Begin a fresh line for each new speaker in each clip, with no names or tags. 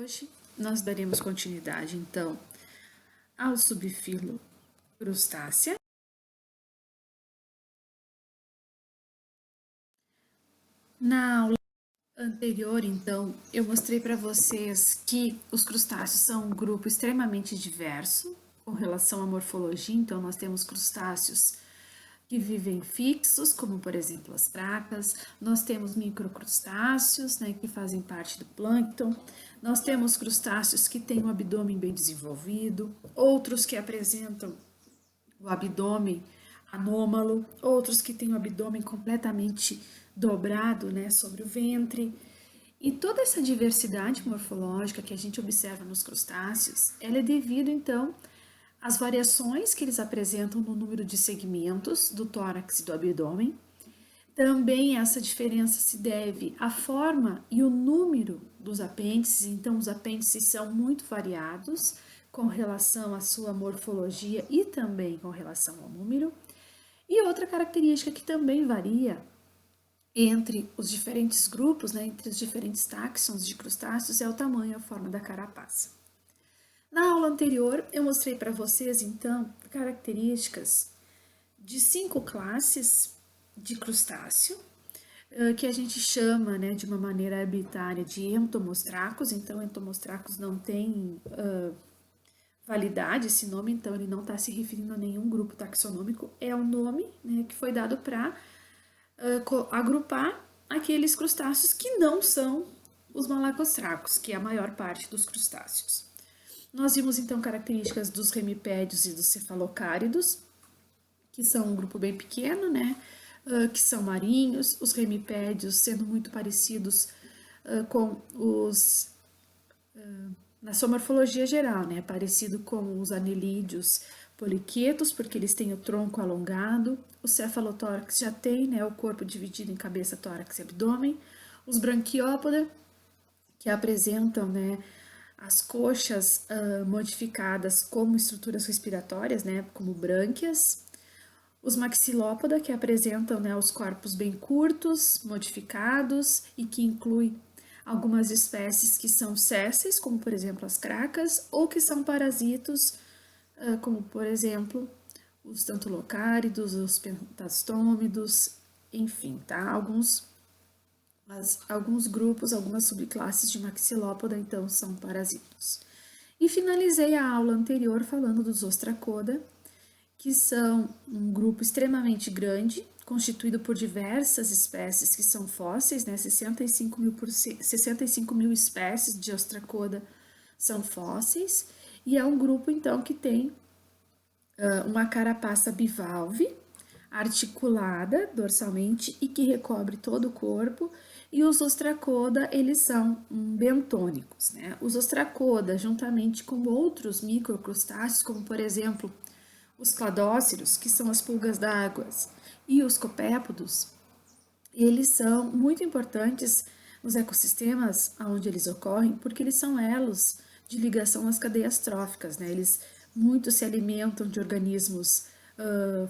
hoje nós daremos continuidade, então, ao subfilo crustácea. Na aula anterior, então, eu mostrei para vocês que os crustáceos são um grupo extremamente diverso com relação à morfologia. Então, nós temos crustáceos que vivem fixos, como por exemplo as tracas. Nós temos microcrustáceos, né, que fazem parte do plâncton. Nós temos crustáceos que têm o abdômen bem desenvolvido, outros que apresentam o abdômen anômalo, outros que têm o abdômen completamente dobrado, né, sobre o ventre. E toda essa diversidade morfológica que a gente observa nos crustáceos, ela é devido, então, às variações que eles apresentam no número de segmentos do tórax e do abdômen. Também essa diferença se deve à forma e o número dos apêndices. Então, os apêndices são muito variados com relação à sua morfologia e também com relação ao número. E outra característica que também varia entre os diferentes grupos, né, entre os diferentes táxons de crustáceos, é o tamanho e a forma da carapaça. Na aula anterior, eu mostrei para vocês, então, características de 5 classes de crustáceo, que a gente chama, né, de uma maneira arbitrária de entomostracos. Então, entomostracos não tem validade esse nome, então ele não está se referindo a nenhum grupo taxonômico, é um nome, né, que foi dado para agrupar aqueles crustáceos que não são os malacostracos, que é a maior parte dos crustáceos. Nós vimos então características dos remipédios e dos cefalocáridos, que são um grupo bem pequeno, né, que são marinhos, os remipédios sendo muito parecidos com os na sua morfologia geral, né, parecido com os anelídeos poliquetos, porque eles têm o tronco alongado. O cefalotórax já tem, né, o corpo dividido em cabeça, tórax e abdômen. Os branquiópoda, que apresentam, né, as coxas modificadas como estruturas respiratórias, né, como brânquias. Os maxilópoda, que apresentam, né, os corpos bem curtos, modificados e que inclui algumas espécies que são sésseis, como por exemplo as cracas, ou que são parasitos, como por exemplo os tantulocáridos, os pentastômidos, enfim, tá? Alguns grupos, algumas subclasses de maxilópoda, então, são parasitos. E finalizei a aula anterior falando dos ostracoda, que são um grupo extremamente grande, constituído por diversas espécies que são fósseis, né? 65 mil espécies de ostracoda são fósseis, e é um grupo, então, que tem uma carapaça bivalve, articulada dorsalmente e que recobre todo o corpo. E os ostracoda, eles são bentônicos, né? Os ostracoda, juntamente com outros microcrustáceos, como por exemplo os cladóceros, que são as pulgas d'água, e os copépodos, eles são muito importantes nos ecossistemas onde eles ocorrem, porque eles são elos de ligação nas cadeias tróficas, né? Eles muito se alimentam de organismos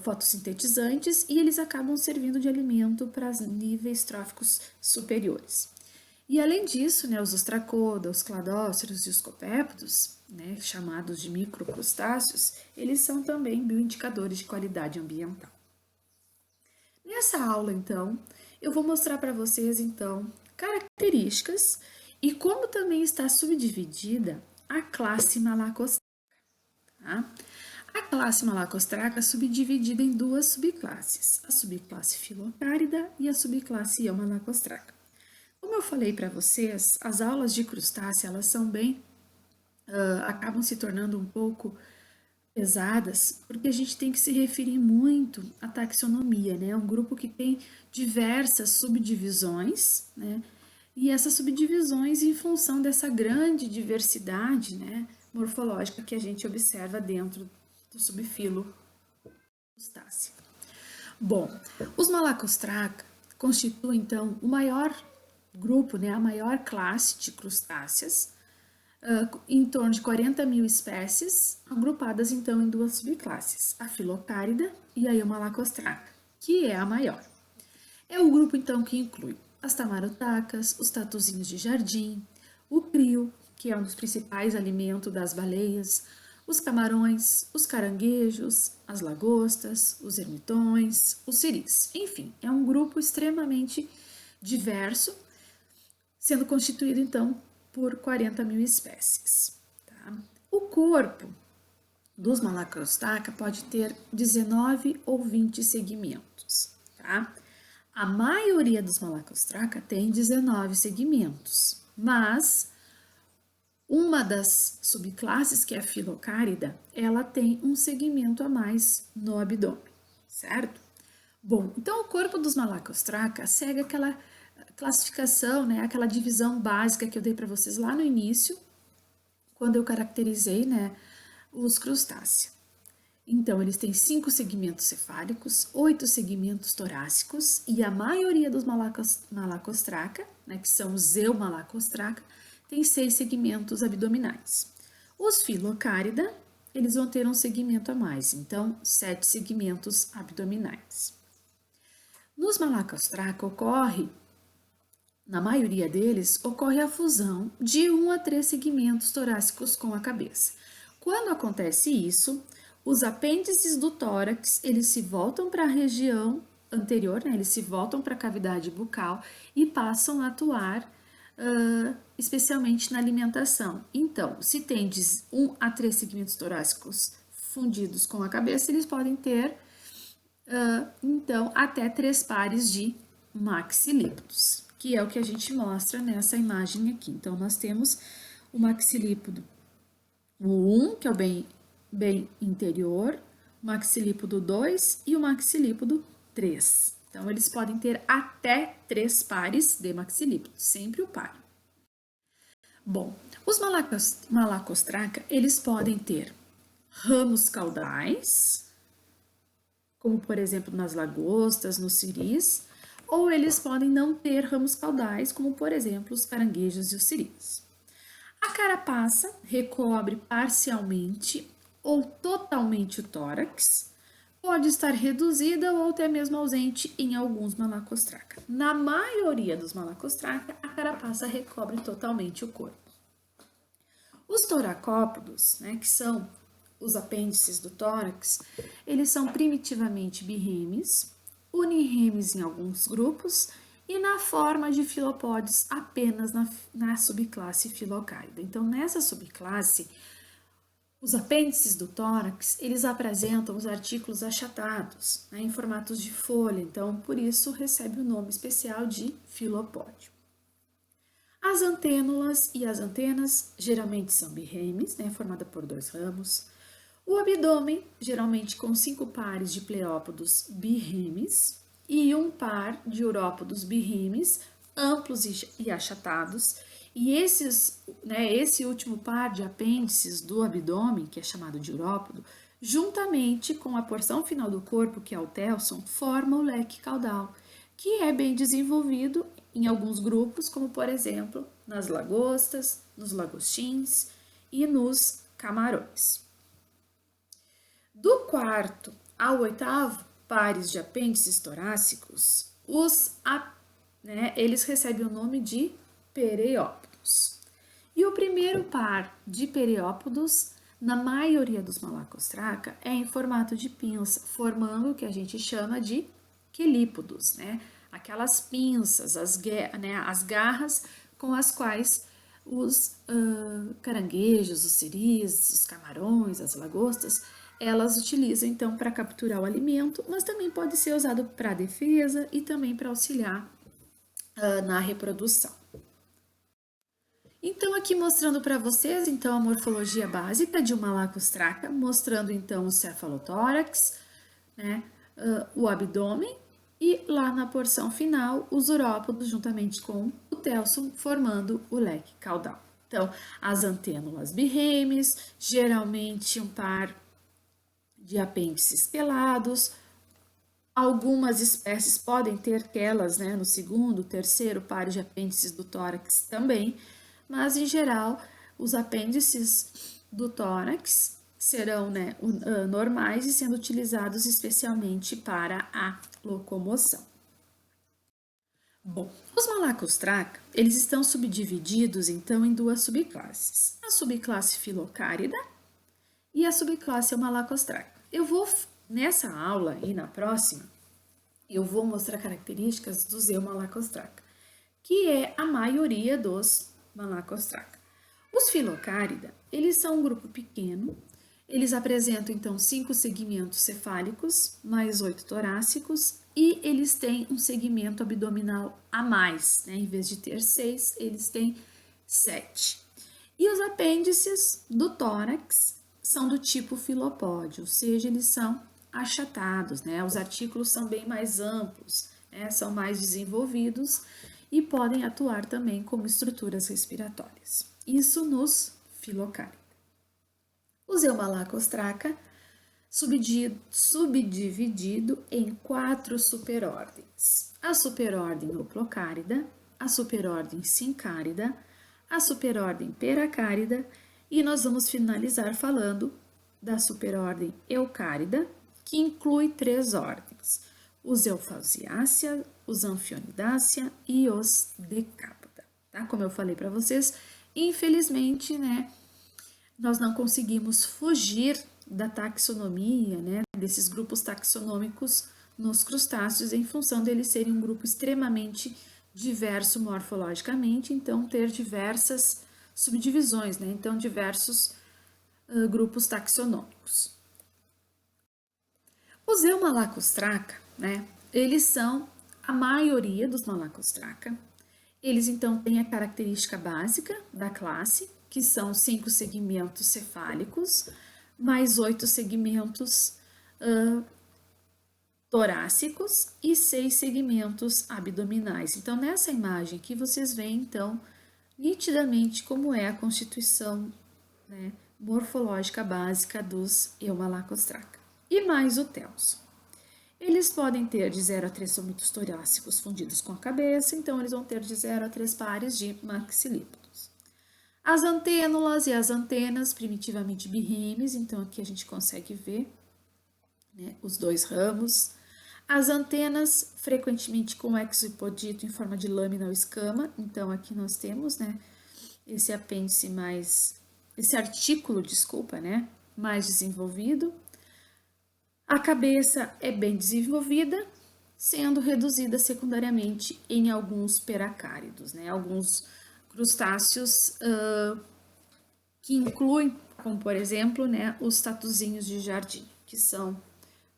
fotossintetizantes e eles acabam servindo de alimento para níveis tróficos superiores. E além disso, né, os ostracoda, os cladóceros e os copépodos, né, chamados de microcrustáceos, eles são também bioindicadores de qualidade ambiental. Nessa aula, então, eu vou mostrar para vocês, então, características e como também está subdividida a classe malacostraca. Tá? A classe malacostraca é subdividida em duas subclasses, a subclasse filocárida e a subclasse malacostraca. Como eu falei para vocês, as aulas de crustácea, elas são bem, acabam se tornando um pouco pesadas, porque a gente tem que se referir muito à taxonomia, né? É um grupo que tem diversas subdivisões, né? E essas subdivisões em função dessa grande diversidade, né, morfológica que a gente observa dentro do subfilo crustácea. Bom, os malacostraca constituem, então, o maior grupo, né, a maior classe de crustáceas, em torno de 40 mil espécies, agrupadas então em duas subclasses, a filocárida e a eumalacostraca, que é a maior. É o grupo então que inclui as tamarotacas, os tatuzinhos de jardim, o crio, que é um dos principais alimentos das baleias, os camarões, os caranguejos, as lagostas, os ermitões, os siris. Enfim, é um grupo extremamente diverso, sendo constituído então por 40 mil espécies. Tá? O corpo dos Malacrostaca pode ter 19 ou 20 segmentos. Tá? A maioria dos Malacrostaca tem 19 segmentos, mas uma das subclasses, que é a filocárida, ela tem um segmento a mais no abdômen, certo? Bom, então o corpo dos Malacrostraca segue aquela classificação, né, aquela divisão básica que eu dei para vocês lá no início, quando eu caracterizei, né, os crustáceos. Então, eles têm 5 segmentos cefálicos, 8 segmentos torácicos e a maioria dos Malacostraca, né, que são os Eumalacostraca, tem 6 segmentos abdominais. Os Filocárida, eles vão ter um segmento a mais, então 7 segmentos abdominais. Nos Malacostraca na maioria deles, ocorre a fusão de 1 a 3 segmentos torácicos com a cabeça. Quando acontece isso, os apêndices do tórax, eles se voltam para a região anterior, né? Eles se voltam para a cavidade bucal e passam a atuar especialmente na alimentação. Então, se tem 1 a 3 segmentos torácicos fundidos com a cabeça, eles podem ter, então, até 3 pares de maxilípodos, que é o que a gente mostra nessa imagem aqui. Então, nós temos o maxilípodo, o 1, que é o bem interior, o maxilípodo 2 e o maxilípodo 3. Então, eles podem ter até 3 pares de maxilípodos, sempre o par. Bom, os Malacostraca, eles podem ter ramos caudais, como por exemplo nas lagostas, nos siris, ou eles podem não ter ramos caudais, como por exemplo os caranguejos e os siris. A carapaça recobre parcialmente ou totalmente o tórax, pode estar reduzida ou até mesmo ausente em alguns Malacostraca. Na maioria dos Malacostraca, a carapaça recobre totalmente o corpo. Os toracópodos, né, que são os apêndices do tórax, eles são primitivamente birremes, unirremes em alguns grupos e na forma de filopódios apenas na subclasse filocárida. Então, nessa subclasse, os apêndices do tórax, eles apresentam os artículos achatados, né, em formatos de folha, então por isso recebe o nome especial de filopódio. As antênulas e as antenas geralmente são birremes, né, formada por 2 ramos. O abdômen, geralmente com 5 pares de pleópodos birremes e 1 par de urópodos birremes, amplos e achatados. E esse último par de apêndices do abdômen, que é chamado de urópodo, juntamente com a porção final do corpo, que é o telson, forma o leque caudal, que é bem desenvolvido em alguns grupos, como por exemplo nas lagostas, nos lagostins e nos camarões. Do 4º ao 8º pares de apêndices torácicos, eles recebem o nome de pereópodos. E o primeiro par de pereópodos, na maioria dos Malacostraca, é em formato de pinça, formando o que a gente chama de quelípodos, né? Aquelas pinças, as garras com as quais os caranguejos, os siris, os camarões, as lagostas, elas utilizam então para capturar o alimento, mas também pode ser usado para defesa e também para auxiliar na reprodução. Então, aqui mostrando para vocês, então, a morfologia básica de uma Malacostraca, mostrando, então, o cefalotórax, né, o abdômen e lá na porção final, os urópodos, juntamente com o telson, formando o leque caudal. Então, as antênulas birremes, geralmente um par de apêndices pelados. Algumas espécies podem ter quelas, né, no segundo, terceiro par de apêndices do tórax também, mas em geral os apêndices do tórax serão, né, normais e sendo utilizados especialmente para a locomoção. Bom, os Malacostraca, eles estão subdivididos, então, em duas subclasses. A subclasse Filocárida e a subclasse Malacostraca. Nessa aula e na próxima, eu vou mostrar características dos Eumalacostraca, que é a maioria dos Malacostraca. Os Filocárida, eles são um grupo pequeno, eles apresentam então 5 segmentos cefálicos, mais 8 torácicos, e eles têm um segmento abdominal a mais, né? Em vez de ter 6, eles têm 7. E os apêndices do tórax são do tipo filopódio, ou seja, eles são achatados, né? Os artículos são bem mais amplos, né? São mais desenvolvidos e podem atuar também como estruturas respiratórias. Isso nos filocáridos. O Eumalacostraca subdividido em 4 superordens. A superordem Hoplocárida, a superordem Sincárida, a superordem Peracárida e nós vamos finalizar falando da superordem Eucárida, que inclui 3 ordens: os Eufausiácea, os Anfionidácea e os Decápoda. Tá? Como eu falei para vocês, infelizmente, né, nós não conseguimos fugir da taxonomia, né, desses grupos taxonômicos nos crustáceos, em função deles serem um grupo extremamente diverso morfologicamente, então ter diversas subdivisões, né, então diversos grupos taxonômicos. Os Eumalacostraca, né, eles são a maioria dos Malacostraca. Eles então têm a característica básica da classe, que são 5 segmentos cefálicos, mais 8 segmentos torácicos e 6 segmentos abdominais. Então, nessa imagem aqui, vocês veem, então, nitidamente como é a constituição, né, morfológica básica dos Eumalacostraca. E mais o telso. Eles podem ter de 0 a 3 somitos torácicos fundidos com a cabeça, então eles vão ter de 0 a 3 pares de maxilípodos. As antênulas e as antenas primitivamente birremes, então aqui a gente consegue ver, né, os 2 ramos. As antenas frequentemente com exopodito em forma de lâmina ou escama, então aqui nós temos, né, esse apêndice esse artículo, desculpa, né, mais desenvolvido. A cabeça é bem desenvolvida, sendo reduzida secundariamente em alguns peracáridos, né? Alguns crustáceos que incluem, como por exemplo, né, os tatuzinhos de jardim, que são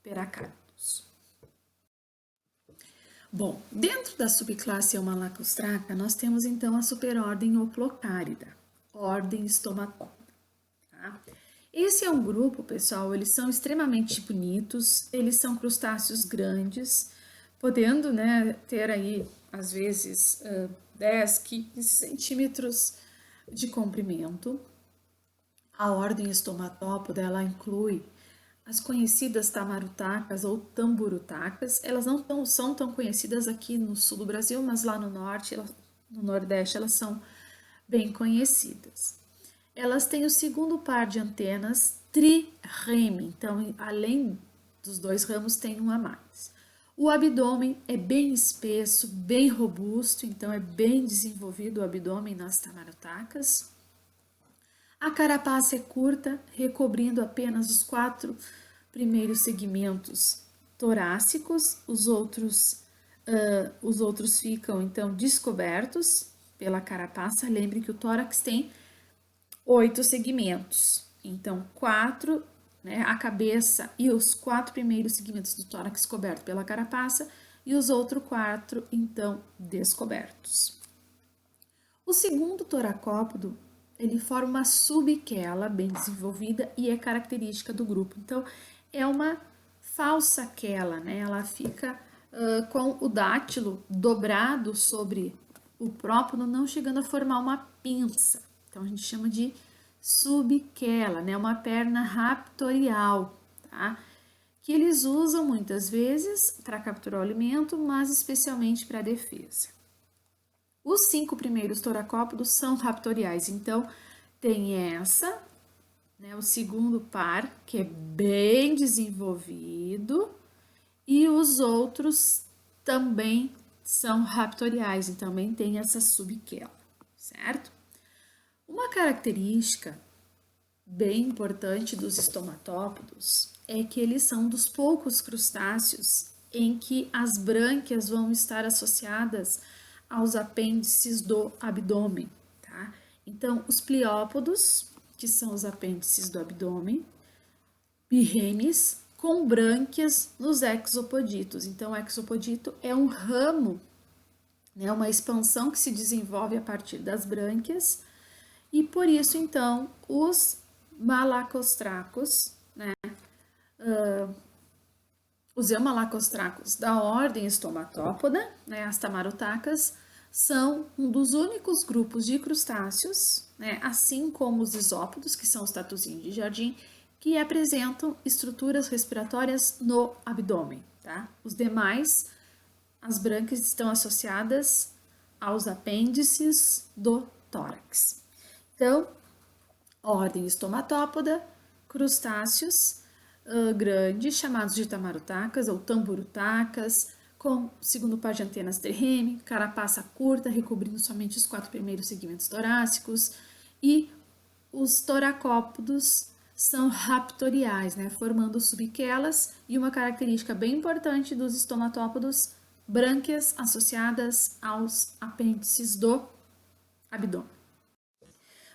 peracáridos. Bom, dentro da subclasse Eumalacostraca, nós temos então a superordem Hoplocárida, ordem estomatópoda. Tá? Esse é um grupo, pessoal, eles são extremamente bonitos, eles são crustáceos grandes, podendo, né, ter aí, às vezes, 10, 15 centímetros de comprimento. A ordem estomatópoda, ela inclui as conhecidas tamarutacas ou tamburutacas. Elas não são tão conhecidas aqui no sul do Brasil, mas lá no norte, no nordeste, elas são bem conhecidas. Elas têm o segundo par de antenas trireme, então além dos 2 ramos tem um a mais. O abdômen é bem espesso, bem robusto, então é bem desenvolvido o abdômen nas tamarutacas. A carapaça é curta, recobrindo apenas os 4 primeiros segmentos torácicos, os outros ficam então descobertos pela carapaça. Lembre que o tórax tem 8 segmentos, então 4, né, a cabeça e os 4 primeiros segmentos do tórax coberto pela carapaça e os outros 4 então descobertos. O segundo toracópodo, ele forma uma subquela bem desenvolvida e é característica do grupo. Então, é uma falsa quela, né? Ela fica com o dátilo dobrado sobre o própodo, não chegando a formar uma pinça. Então, a gente chama de subquela, né? Uma perna raptorial, tá? Que eles usam muitas vezes para capturar o alimento, mas especialmente para defesa. Os 5 primeiros toracópodos são raptoriais, então tem essa, né, o segundo par, que é bem desenvolvido, e os outros também são raptoriais, então também tem essa subquela, certo? Uma característica bem importante dos estamatópodos é que eles são dos poucos crustáceos em que as brânquias vão estar associadas aos apêndices do abdômen, tá? Então, os pliópodos, que são os apêndices do abdômen, birremes, com brânquias nos exopoditos. Então, o exopodito é um ramo, né, uma expansão que se desenvolve a partir das brânquias, e por isso, então, os malacostracos, né, os eumalacostracos da ordem estomatópoda, né, as tamarotacas, são um dos únicos grupos de crustáceos, né, assim como os isópodos, que são os tatuzinhos de jardim, que apresentam estruturas respiratórias no abdômen. Tá? Os demais, as brânquias estão associadas aos apêndices do tórax. Então, ordem estomatópoda, crustáceos grandes, chamados de tamarotacas ou tamburotacas, com segundo par de antenas terreme, carapaça curta, recobrindo somente os 4 primeiros segmentos torácicos, e os toracópodos são raptoriais, né, formando subquelas, e uma característica bem importante dos estamatópodos, brânquias associadas aos apêndices do abdômen.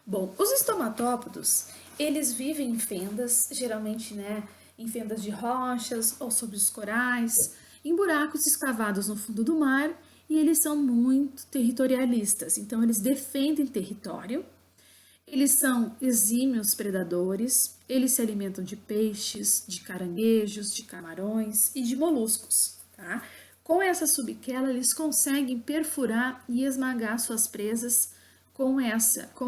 Bom, os estamatópodos, eles vivem em fendas, geralmente, né, em fendas de rochas ou sobre os corais, em buracos escavados no fundo do mar, e eles são muito territorialistas, então eles defendem território, eles são exímios predadores, eles se alimentam de peixes, de caranguejos, de camarões e de moluscos, tá? Com essa subquela, eles conseguem perfurar e esmagar suas presas com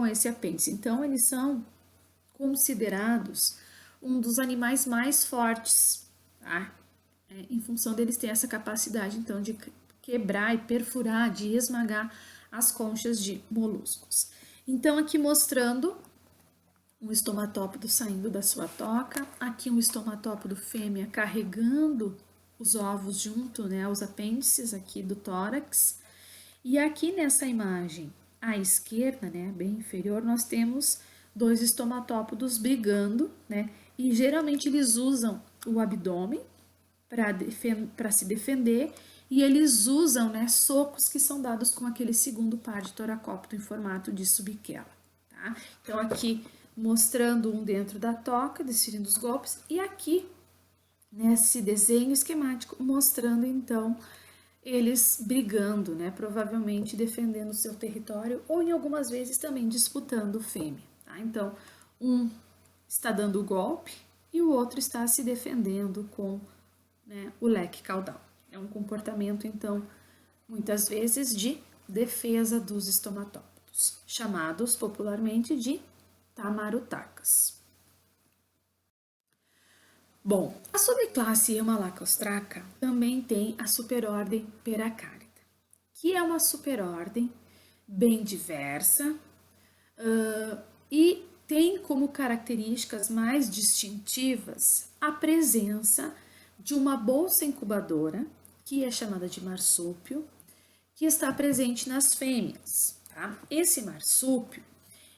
esse apêndice. Então, eles são considerados um dos animais mais fortes, tá? Em função deles ter essa capacidade, então, de quebrar e perfurar, de esmagar as conchas de moluscos. Então, aqui mostrando um estamatópodo saindo da sua toca, aqui um estamatópodo fêmea carregando os ovos junto, né, aos apêndices aqui do tórax. E aqui nessa imagem, à esquerda, né, bem inferior, nós temos 2 estamatópodos brigando, né, e geralmente eles usam o abdômen para se defender, e eles usam, né, socos que são dados com aquele segundo par de toracópito em formato de subquela, tá? Então, aqui mostrando um dentro da toca, desferindo os golpes, e aqui, nesse desenho esquemático, mostrando, então, eles brigando, né, provavelmente defendendo o seu território, ou em algumas vezes também disputando fêmea, tá? Então, um está dando o golpe e o outro está se defendendo com, né, o leque caudal. É um comportamento, então, muitas vezes de defesa dos estamatópodos, chamados popularmente de tamarotacas. Bom, a subclasse Eumalacostraca também tem a superordem Peracárida, que é uma superordem bem diversa e tem como características mais distintivas a presença de uma bolsa incubadora, que é chamada de marsúpio, que está presente nas fêmeas. Tá? Esse marsúpio,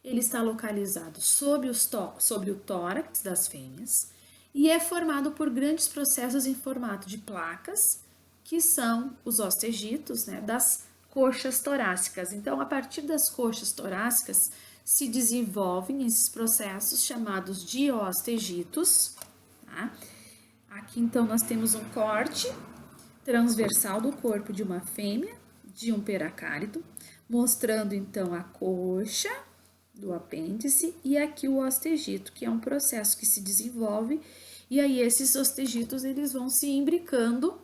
ele está localizado sobre o tórax das fêmeas e é formado por grandes processos em formato de placas, que são os ostegitos, né, das coxas torácicas. Então, a partir das coxas torácicas se desenvolvem esses processos chamados de ostegitos. Tá? Aqui, então, nós temos um corte transversal do corpo de uma fêmea, de um peracárido, mostrando, então, a coxa do apêndice e aqui o ostegito, que é um processo que se desenvolve, e aí esses ostegitos, eles vão se imbricando,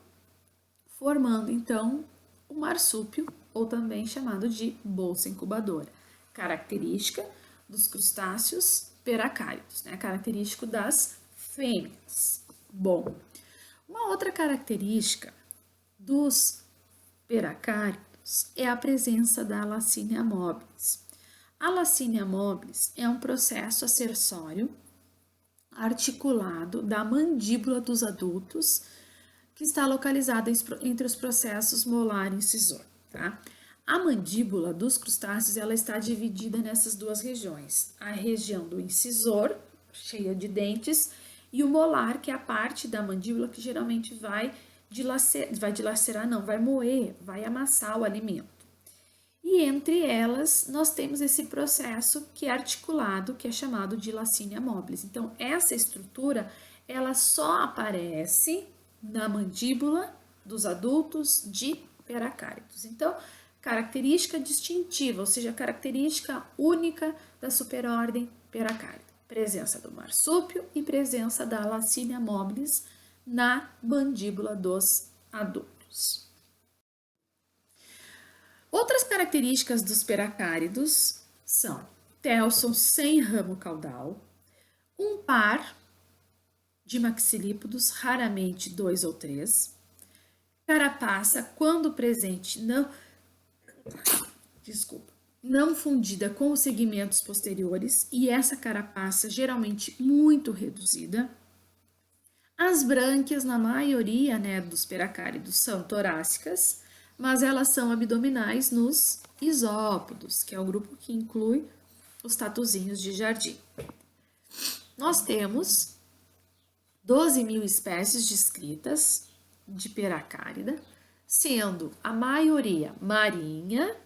formando, então, o marsúpio, ou também chamado de bolsa incubadora, característica dos crustáceos peracáridos, né? Característico das fêmeas. Bom, uma outra característica dos peracáridos é a presença da Lacínia mobilis. A Lacínia mobilis é um processo acessório articulado da mandíbula dos adultos que está localizada entre os processos molar e incisor, tá? A mandíbula dos crustáceos, ela está dividida nessas duas regiões. A região do incisor, cheia de dentes, e o molar, que é a parte da mandíbula que geralmente vai moer, vai amassar o alimento. E entre elas, nós temos esse processo que é articulado, que é chamado de lacínea mobilis. Então, essa estrutura, ela só aparece na mandíbula dos adultos de peracáridos. Então, característica distintiva, ou seja, característica única da superordem peracárida. Presença do marsúpio e presença da lacínea mobilis na mandíbula dos adultos. Outras características dos peracáridos são telson sem ramo caudal, um par de maxilípodos, raramente 2 ou 3, carapaça, quando presente, não fundida com os segmentos posteriores, e essa carapaça geralmente muito reduzida. As brânquias, na maioria, dos peracáridos, são torácicas, mas elas são abdominais nos isópodos, que é o grupo que inclui os tatuzinhos de jardim. Nós temos 12.000 espécies descritas de peracárida, sendo a maioria marinha,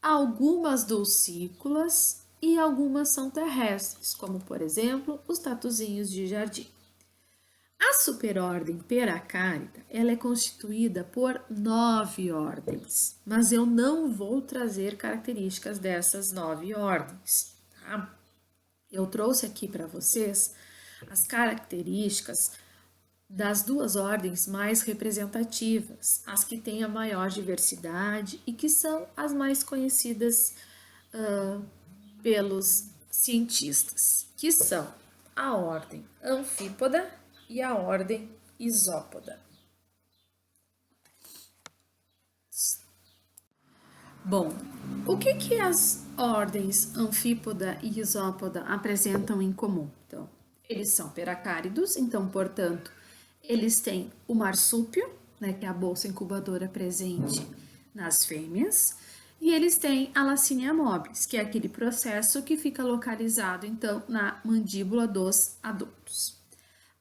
algumas dulcícolas e algumas são terrestres, como por exemplo os tatuzinhos de jardim. A superordem peracárida, ela é constituída por 9 ordens, mas eu não vou trazer características dessas 9 ordens, tá? Eu trouxe aqui para vocês as características das 2 ordens mais representativas, as que têm a maior diversidade e que são as mais conhecidas pelos cientistas, que são a ordem anfípoda e a ordem isópoda. Bom, o que as ordens anfípoda e isópoda apresentam em comum? Então, eles são peracáridos, então, portanto, eles têm o marsúpio, que é a bolsa incubadora presente nas fêmeas, e eles têm a lacínea mobilis, que é aquele processo que fica localizado, então, na mandíbula dos adultos.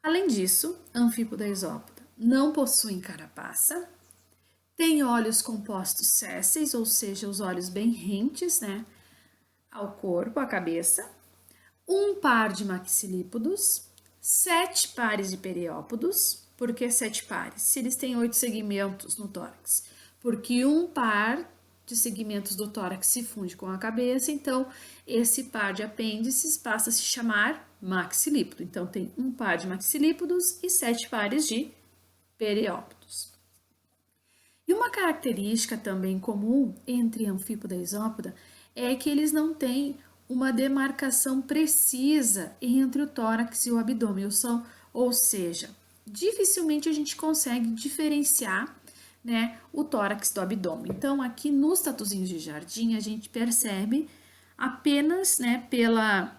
Além disso, anfípoda e isópoda não possuem carapaça, têm olhos compostos sésseis, ou seja, os olhos bem rentes, ao corpo, à cabeça, um par de maxilípodos, 7 pares de periópodos. Por que 7 pares? Se eles têm 8 segmentos no tórax, porque um par de segmentos do tórax se funde com a cabeça, então esse par de apêndices passa a se chamar maxilípodo. Então tem um par de maxilípodos e 7 pares de periópodos. E uma característica também comum entre anfípoda e isópoda é que eles não têm uma demarcação precisa entre o tórax e o abdômen, ou seja, dificilmente a gente consegue diferenciar o tórax do abdômen. Então, aqui nos tatuzinhos de jardim, a gente percebe apenas pela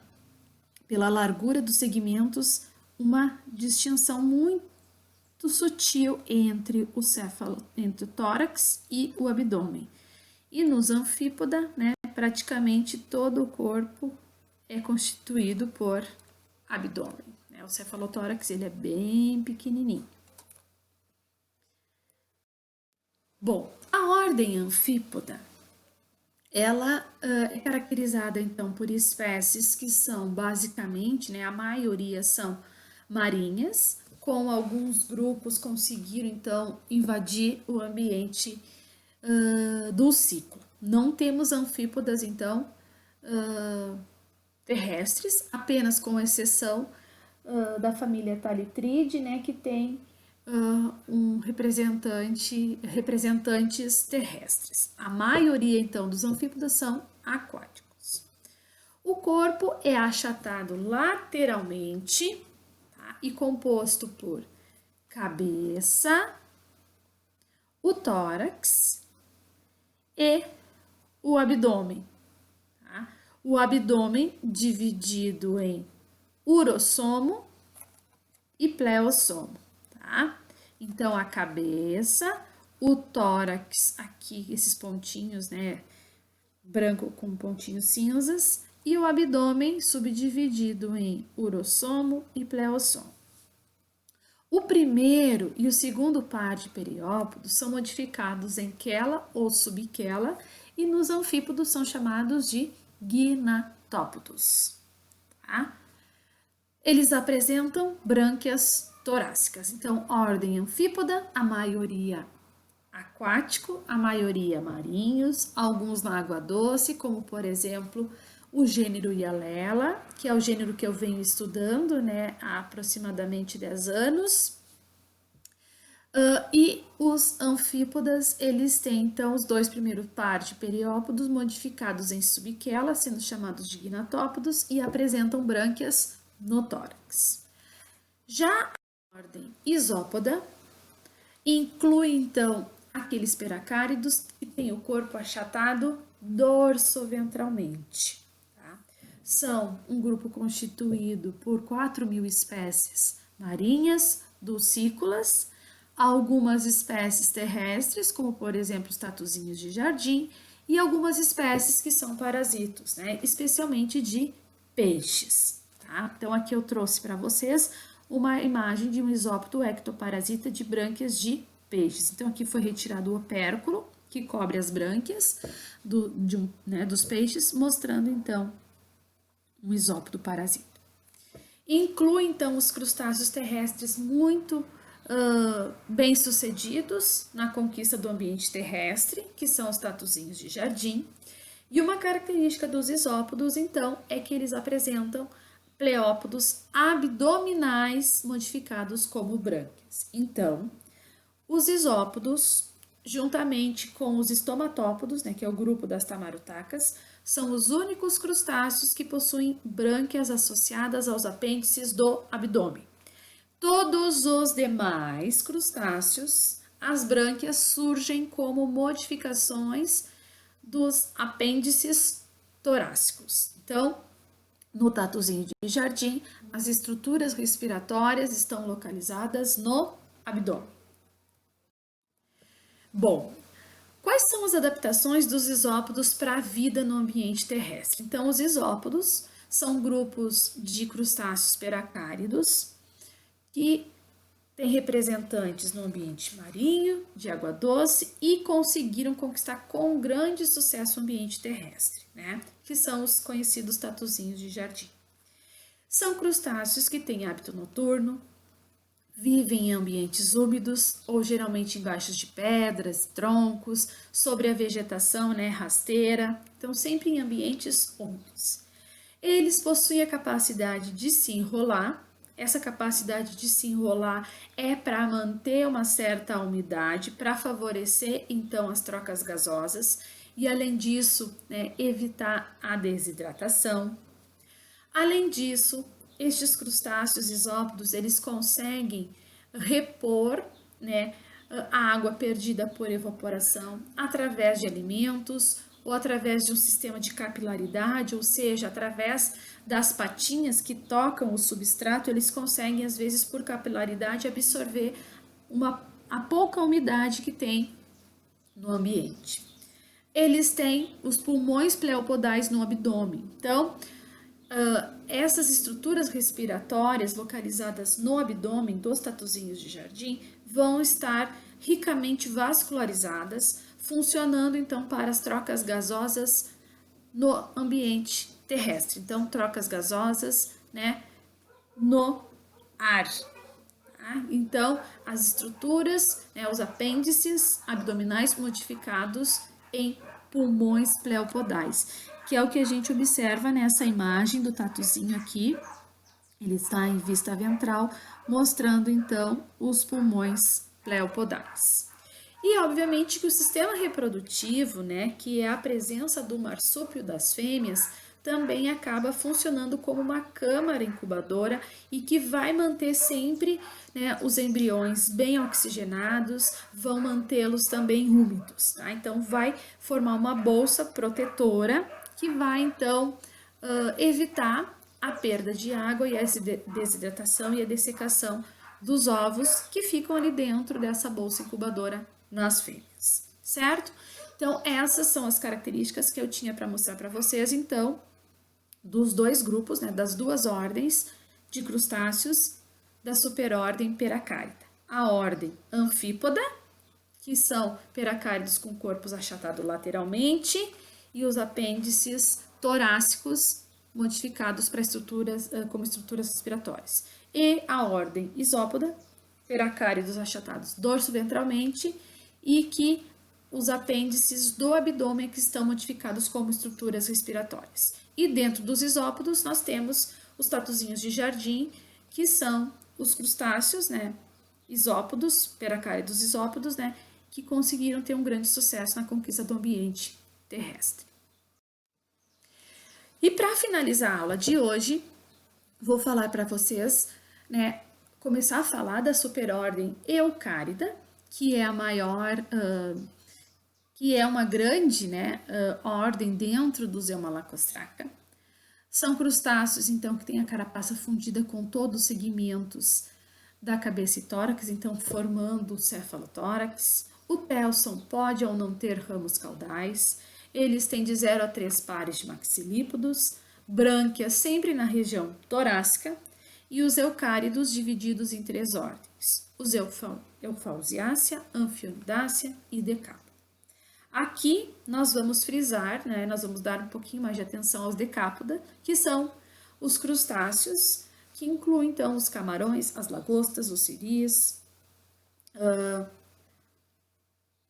largura dos segmentos uma distinção muito sutil entre entre o tórax e o abdômen. E nos anfípoda, praticamente todo o corpo é constituído por abdômen. O cefalotórax, ele é bem pequenininho. Bom, a ordem anfípoda, ela é caracterizada, então, por espécies que são, basicamente, a maioria são marinhas, com alguns grupos conseguiram, então, invadir o ambiente do ciclo. Não temos anfípodas, então, terrestres, apenas com exceção da família Thalitridae, que tem representantes terrestres. A maioria, então, dos anfípodas são aquáticos. O corpo é achatado lateralmente, e composto por cabeça, o tórax e o abdômen. O abdômen dividido em urossomo e pleossomo. Então, a cabeça, o tórax, aqui, esses pontinhos, né, branco com pontinhos cinzas, e o abdômen subdividido em urossomo e pleossomo. O primeiro e o segundo par de periópodos são modificados em quela ou subquela e nos anfípodos são chamados de gnatópodos. Tá? Eles apresentam brânquias torácicas. Então, ordem anfípoda, a maioria aquático, a maioria marinhos, alguns na água doce, como por exemplo o gênero Hialela, que é o gênero que eu venho estudando, né, há aproximadamente 10 anos. E os anfípodas, eles têm então os dois primeiros pares de periópodos modificados em subquela, sendo chamados de gnatópodos, e apresentam brânquias no tórax. Já a ordem isópoda inclui então aqueles peracáridos que têm o corpo achatado dorsoventralmente. Tá? São um grupo constituído por 4.000 espécies marinhas, dulcícolas, algumas espécies terrestres, como por exemplo os tatuzinhos de jardim, e algumas espécies que são parasitos, né? Especialmente de peixes. Tá? Então aqui eu trouxe para vocês uma imagem de um isópodo ectoparasita de brânquias de peixes. Então aqui foi retirado o opérculo, que cobre as brânquias dos peixes, mostrando então um isópodo parasita. Inclui então os crustáceos terrestres muito bem-sucedidos na conquista do ambiente terrestre, que são os tatuzinhos de jardim. E uma característica dos isópodos, então, é que eles apresentam pleópodos abdominais modificados como brânquias. Então, os isópodos, juntamente com os estomatópodos, né, que é o grupo das tamarutacas, são os únicos crustáceos que possuem brânquias associadas aos apêndices do abdômen. Todos os demais crustáceos, as brânquias surgem como modificações dos apêndices torácicos. Então, no tatuzinho de jardim, as estruturas respiratórias estão localizadas no abdômen. Bom, quais são as adaptações dos isópodos para a vida no ambiente terrestre? Então, os isópodos são grupos de crustáceos peracáridos que têm representantes no ambiente marinho, de água doce e conseguiram conquistar com grande sucesso o ambiente terrestre, né? Que são os conhecidos tatuzinhos de jardim. São crustáceos que têm hábito noturno, vivem em ambientes úmidos ou geralmente embaixo de pedras, troncos, sobre a vegetação, né, rasteira, então sempre em ambientes úmidos. Eles possuem a capacidade de se enrolar. Essa capacidade de se enrolar é para manter uma certa umidade, para favorecer então as trocas gasosas e além disso, né, evitar a desidratação. Além disso, estes crustáceos isópodos, eles conseguem repor, né, a água perdida por evaporação através de alimentos ou através de um sistema de capilaridade, ou seja, através das patinhas que tocam o substrato, eles conseguem, às vezes, por capilaridade, absorver a pouca umidade que tem no ambiente. Eles têm os pulmões pleopodais no abdômen. Então, essas estruturas respiratórias localizadas no abdômen dos tatuzinhos de jardim vão estar ricamente vascularizadas, funcionando então para as trocas gasosas no ambiente terrestre. Então, trocas gasosas, né, no ar. Tá? Então, as estruturas, né, os apêndices abdominais modificados em pulmões pleopodais, que é o que a gente observa nessa imagem do tatuzinho aqui. Ele está em vista ventral, mostrando então os pulmões pleopodais. E obviamente que o sistema reprodutivo, né, que é a presença do marsúpio das fêmeas, também acaba funcionando como uma câmara incubadora e que vai manter sempre, né, os embriões bem oxigenados, vão mantê-los também úmidos, tá? Então vai formar uma bolsa protetora que vai então evitar a perda de água e a desidratação e a dessecação dos ovos que ficam ali dentro dessa bolsa incubadora nas fêmeas, certo? Então, essas são as características que eu tinha para mostrar para vocês, então, dos dois grupos, né, das duas ordens de crustáceos da superordem Peracárida. A ordem Anfípoda, que são peracáridos com corpos achatados lateralmente, e os apêndices torácicos modificados para estruturas como estruturas respiratórias. E a ordem Isópoda, peracáridos achatados dorso-ventralmente e que os apêndices do abdômen que estão modificados como estruturas respiratórias. E dentro dos isópodos nós temos os tatuzinhos de jardim, que são os crustáceos, né, isópodos, peracáridos isópodos, né, que conseguiram ter um grande sucesso na conquista do ambiente terrestre. E para finalizar a aula de hoje, vou falar para vocês, né, começar a falar da superordem Eucárida, que é a maior, que é uma grande, né, ordem dentro do Zeumalacostraca. São crustáceos, então, que têm a carapaça fundida com todos os segmentos da cabeça e tórax, então formando o cefalotórax. O telson pode ou não ter ramos caudais. Eles têm de 0 a 3 pares de maxilípodos, brânquias sempre na região torácica e os eucáridos divididos em 3 ordens: os Eufausiácea, Anfionidácea e Decápoda. Aqui nós vamos frisar, né, nós vamos dar um pouquinho mais de atenção aos Decápoda, que são os crustáceos, que incluem então os camarões, as lagostas, os siris,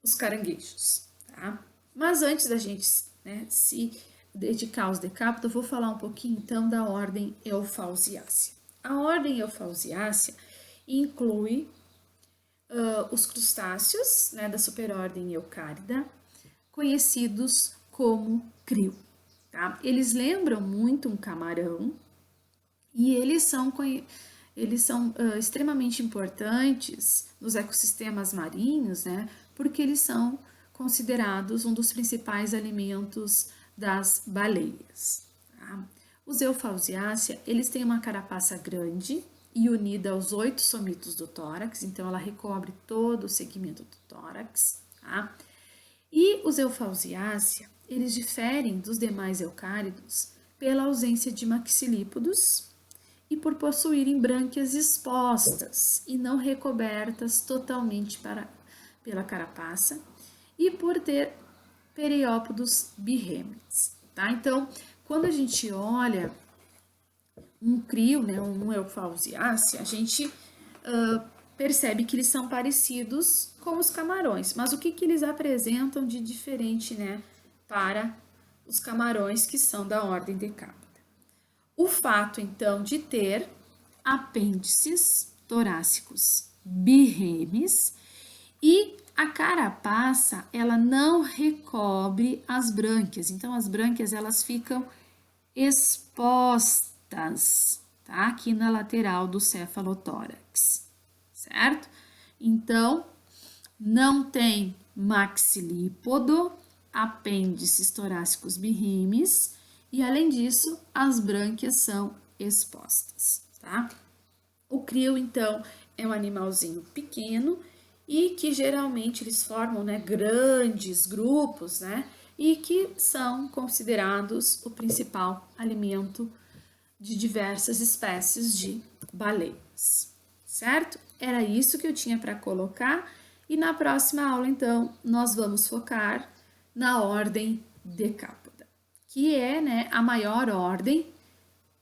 os caranguejos, tá? Mas antes da gente, né, se dedicar aos Decápoda, eu vou falar um pouquinho então da ordem Eufausiácea. A ordem Eufausiácea inclui os crustáceos, né, da superordem Eucárida, conhecidos como crio, tá? Eles lembram muito um camarão e eles são extremamente importantes nos ecossistemas marinhos, né? Porque eles são considerados um dos principais alimentos das baleias. Tá? Os Eufausiácea, eles têm uma carapaça grande e unida aos 8 somitos do tórax, então ela recobre todo o segmento do tórax, tá? E os Eufausiácea, eles diferem dos demais eucáridos pela ausência de maxilípodos e por possuírem brânquias expostas e não recobertas totalmente pela carapaça e por ter periópodos birrêmides, tá? Então, quando a gente olha um crio, né, um Eufausiácea, a gente percebe que eles são parecidos com os camarões, mas o que eles apresentam de diferente, né, para os camarões que são da ordem Decápoda? O fato, então, de ter apêndices torácicos birremes e a carapaça, ela não recobre as brânquias, então as brânquias elas ficam expostas, tá? Aqui na lateral do cefalotórax, certo? Então, não tem maxilípodo, apêndices torácicos birremes e, além disso, as brânquias são expostas, tá? O crio, então, é um animalzinho pequeno e que geralmente eles formam, né, grandes grupos, né? E que são considerados o principal alimento de diversas espécies de baleias, certo? Era isso que eu tinha para colocar e na próxima aula, então, nós vamos focar na ordem Decápoda, que é, né, a maior ordem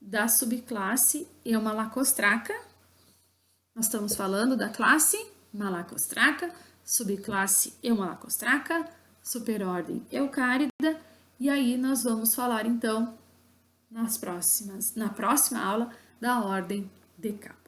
da subclasse Eumalacostraca. Nós estamos falando da classe Malacostraca, subclasse Eumalacostraca, superordem Eucárida, e aí nós vamos falar então na próxima aula da ordem Decápoda.